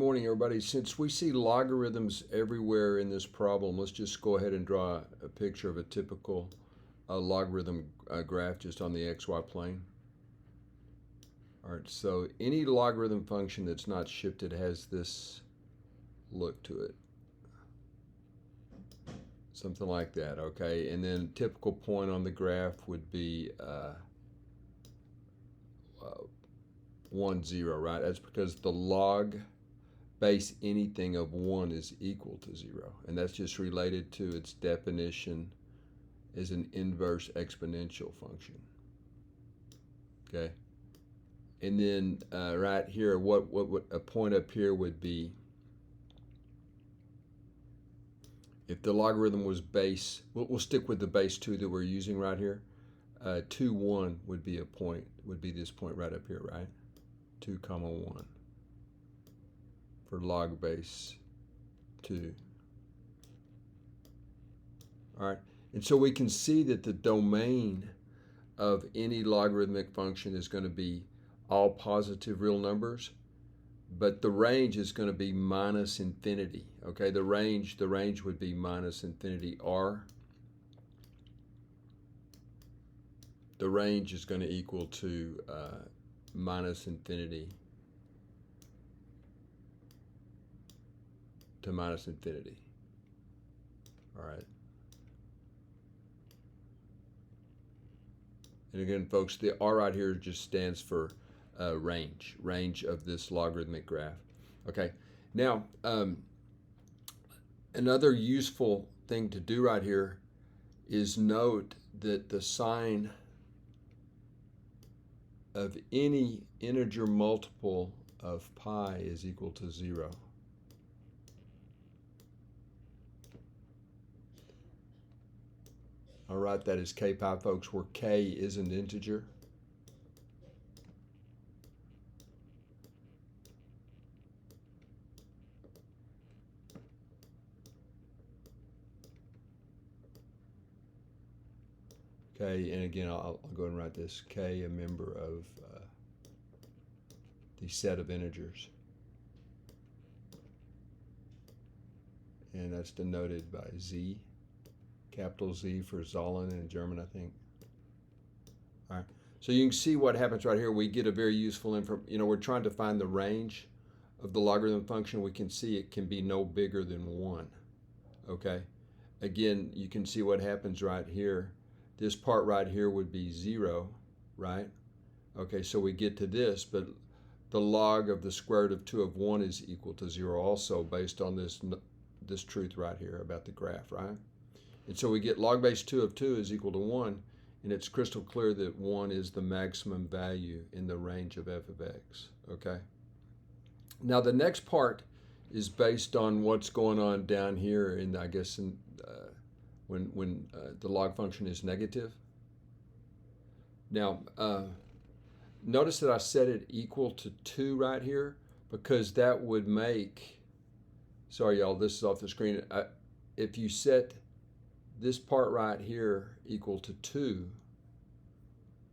Morning, everybody. Since we see logarithms everywhere in this problem, let's just go ahead and draw a picture of a typical logarithm graph just on the xy plane. All right, so any logarithm function that's not shifted has this look to it. Something like that, okay? And then typical point on the graph would be 1, 0, right? That's because the log base anything of 1 is equal to 0. And that's just related to its definition as an inverse exponential function. Okay? And then right here, what a point up here would be if the logarithm was base, we'll stick with the base 2 that we're using right here. 2, 1 would be a point, would be this point right up here, right? 2, 1. For log base 2. All right, and so we can see that the domain of any logarithmic function is going to be all positive real numbers, but the range is going to be minus infinity. Okay, the range would be minus infinity r. The range is going to equal to minus infinity to minus infinity. All right. And again, folks, the R right here just stands for range of this logarithmic graph. Okay. Now, another useful thing to do right here is note that the sign of any integer multiple of pi is equal to 0. I'll write that as k pi, folks, where k is an integer. Okay, and again, I'll go ahead and write this k, a member of the set of integers. And that's denoted by z, capital Z for Zahlen in German, I think. All right, so you can see what happens right here. We get a very useful we're trying to find the range of the logarithm function. We can see it can be no bigger than 1, okay? Again, you can see what happens right here. This part right here would be 0, right? Okay, so we get to this, but the log of the square root of 2 of 1 is equal to 0 also, based on this truth right here about the graph, right? And so we get log base 2 of 2 is equal to 1, and it's crystal clear that 1 is the maximum value in the range of f of x, okay? Now the next part is based on what's going on down here in, I guess, in when the log function is negative. Now, notice that I set it equal to 2 right here, because that would make, sorry y'all, this is off the screen. If you set this part right here equal to 2,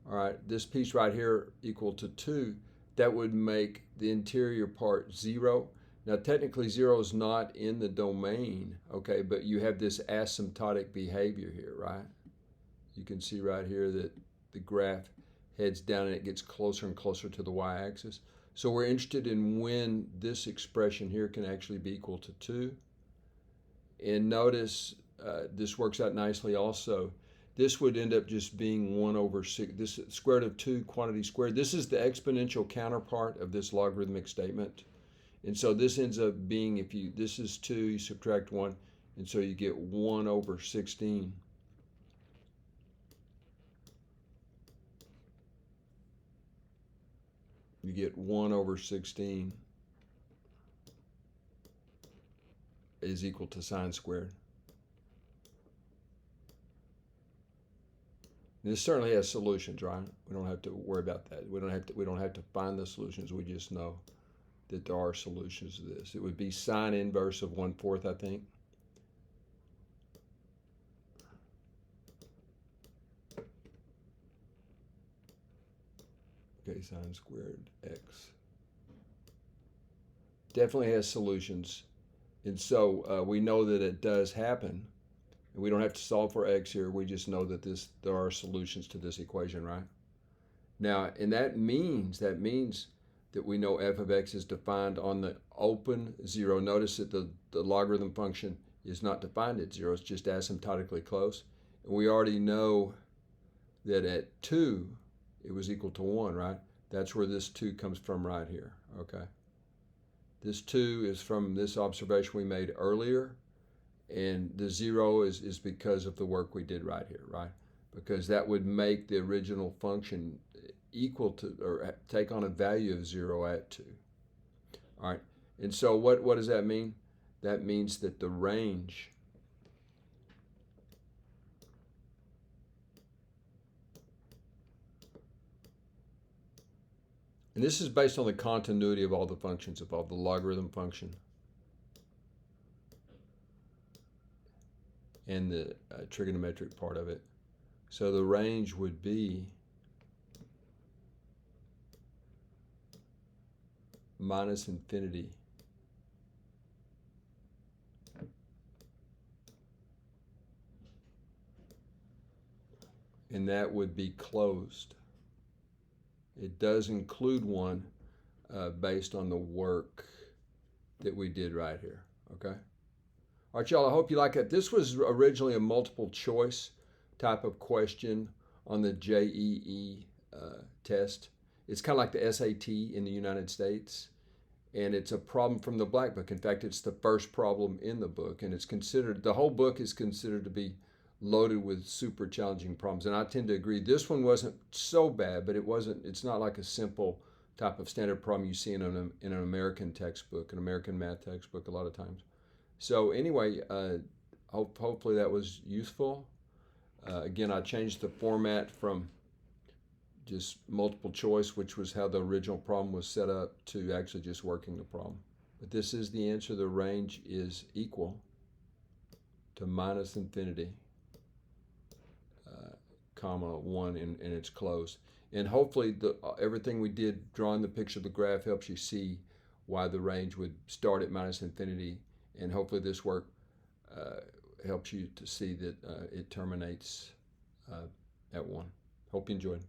all right, this piece right here equal to 2, that would make the interior part 0. Now, technically, 0 is not in the domain, okay, but you have this asymptotic behavior here, right? You can see right here that the graph heads down and it gets closer and closer to the y-axis. So we're interested in when this expression here can actually be equal to 2. And notice this works out nicely also. This would end up just being 1 over 6. This square root of 2 quantity squared. This is the exponential counterpart of this logarithmic statement. And so this ends up being, this is 2, you subtract 1, and so you get 1 over 16. You get 1 over 16 is equal to sine squared. This certainly has solutions, right? We don't have to worry about that. We don't have to find the solutions. We just know that there are solutions to this. It would be sine inverse of 1/4, I think. Okay, sine squared x definitely has solutions. And so we know that it does happen. And we don't have to solve for x here. We just know that there are solutions to this equation, right? Now, and that means that we know f of x is defined on the open zero. Notice that the logarithm function is not defined at zero. It's just asymptotically close. And we already know that at 2, it was equal to 1, right? That's where this 2 comes from right here, okay? This 2 is from this observation we made earlier, and the 0 is because of the work we did right here, right? Because that would make the original function equal to, or take on a value of 0 at 2. All right, and so what does that mean? That means that the range and this is based on the continuity of all the functions above, the logarithm function and the trigonometric part of it. So the range would be minus infinity and that would be closed. It does include one based on the work that we did right here, okay? All right, y'all, I hope you like it. This was originally a multiple choice type of question on the JEE test. It's kind of like the SAT in the United States, and it's a problem from the Black Book. In fact, it's the first problem in the book, and it's considered, the whole book is considered to be loaded with super challenging problems, and I tend to agree. This one wasn't so bad, but it's not like a simple type of standard problem you see in an American textbook, an American math textbook a lot of times. So anyway, hopefully that was useful. Again, I changed the format from just multiple choice, which was how the original problem was set up, to actually just working the problem. But this is the answer. The range is equal to minus infinity, comma 1, and it's closed. And hopefully everything we did drawing the picture of the graph helps you see why the range would start at minus infinity, and hopefully this work helps you to see that it terminates at 1. Hope you enjoyed.